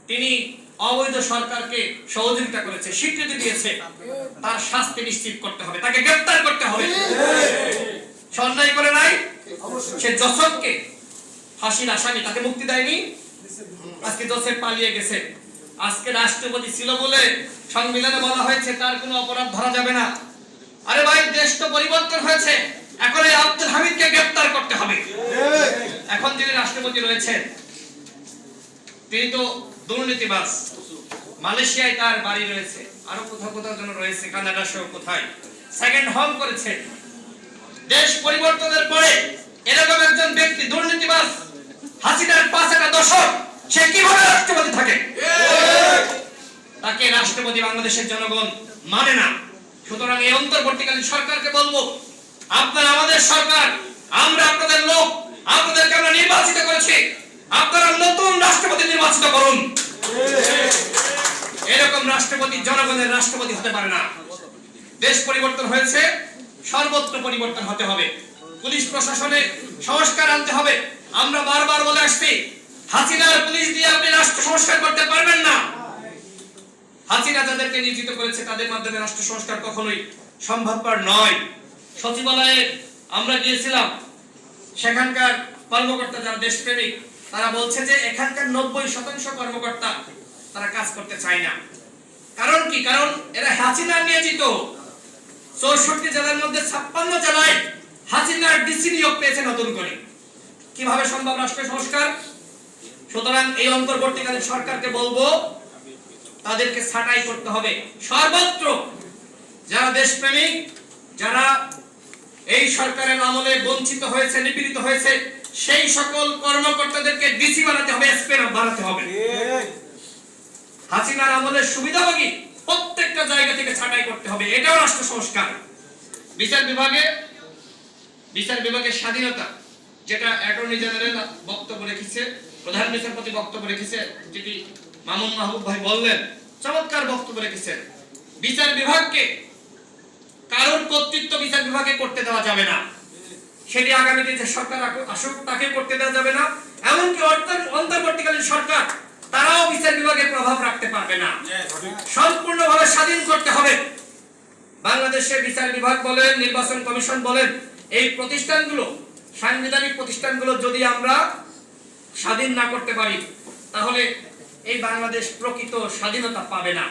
তিনি অবৈধ সরকারকে সহযোগিতা করেছে, স্বীকৃতি দিয়েছে, তার শাস্তি নিশ্চিত করতে হবে, তাকে গ্রেফতার করতে হবে। অন্যায় করে নাই, সে জোসেফকে ফাঁসির আসামি, তাকে মুক্তি দেয়নি। আজকে জোসেফ পালিয়ে গেছে। আজকে রাষ্ট্রপতি ছিল বলে সংবিধানে বলা হয়েছে তার কোনো অপরাধ ধরা যাবে না। আরে ভাই, দেশ তো পরিবর্তন হয়েছে, এখন এই আব্দুল হামিদকে গ্রেফতার করতে হবে। এখন যিনি রাষ্ট্রপতি রয়েছেন তিনি তো দুর্নীতিবাজ, মালয়েশিয়ায় তার বাড়ি রয়েছে, আরো কোথাও কোথাও যেন রয়েছে, কানাডা সহ কোথায় সেকেন্ড হোম করেছে। দেশ পরিবর্তনের পরে এরকম একজন ব্যক্তি দুর্নীতিবাজ, হাসিনার 5টা দশক, সে কিভাবে রাষ্ট্রপতি থাকে? তাকে রাষ্ট্রপতি বাংলাদেশের জনগণ মানে না। সুতরাং এই অন্তর্বর্তীকালীন সরকারকে বলবো, আপনারা আমাদের সরকার, আমরা আপনাদের লোক, আপনাদেরকে আমরা নির্বাচিত করেছি, আপনারা নতুন রাষ্ট্রপতি নির্বাচিত করুন। এরকম রাষ্ট্রপতি জনগণের রাষ্ট্রপতি হতে পারে না। দেশ পরিবর্তন হয়েছে, সর্বত্র পরিবর্তন হতে হবে। পুলিশ প্রশাসনে সংস্কার আনতে হবে। আমরা বারবার বলে আসছি, হাসিনার পুলিশ দিয়ে আপনি রাষ্ট্র সংস্কার করতে পারবেন না। হাসিনা যাদেরকে নিয়োজিত করেছে তাদের মাধ্যমে রাষ্ট্র সংস্কার কখনোই সম্ভবপর নয়। সচিবালয়ে আমরা গিয়েছিলাম, সেখানকার কর্মকর্তা যারা দেশপ্রেমিক তারা বলছে যে এখানকার 90% কর্মকর্তা তারা কাজ করতে চায় না। কারণ কি? কারণ এরা হাসিনা নিয়োজিত। 64 জেলার মধ্যে 56 জেলায় হাসিনার ডিসি নিয়োগ পেয়েছে নতুন করে। কিভাবে সম্ভব রাষ্ট্র সংস্কার? সুতরাং এই অন্তর্বর্তীকালীন সরকারকে বলবো, তাদেরকে ছাঁটাই করতে হবে সর্বত্র। যারা দেশপ্রেমিক, যারা এই সরকারের আমলে বঞ্চিত হয়েছে, নিপীড়িত হয়েছে, সেই সকল কর্মকর্তাদেরকে ডিসি বানাতে হবে, এসপি বানাতে হবে। হাসিনার আমলের সুবিধাভোগী প্রত্যেকটা জায়গা থেকে ছাঁটাই করতে হবে, এটাও রাষ্ট্র সংস্কার। বিচার বিভাগের স্বাধীনতা, যেটা অ্যাটর্নি জেনারেল বক্তব্য রেখেছে, প্রধান বিচারপতি বক্তব্য রেখেছে, যেটি মামুন মাহবুব ভাই বললেন, চমৎকার বক্তব্য রেখেছেন। বিচার বিভাগকে কারোর কর্তৃত্ব বিচার বিভাগে করতে দেওয়া যাবে না। সেটি আগামীতে যে সরকার আসুক তাকে করতে দেওয়া যাবে না। এমনকি অন্তর্বর্তীকালীন সরকার তারাও বিচার বিভাগে প্রভাব রাখতে পারবে না। সম্পূর্ণভাবে স্বাধীন করতে হবে। বাংলাদেশের বিচার বিভাগ বলেন, নির্বাচন কমিশন বলেন, এই প্রতিষ্ঠানগুলো, সাংবিধানিক প্রতিষ্ঠানগুলো যদি আমরা স্বাধীন না করতে পারি, তাহলে এই বাংলাদেশ প্রকৃত স্বাধীনতা পাবে না।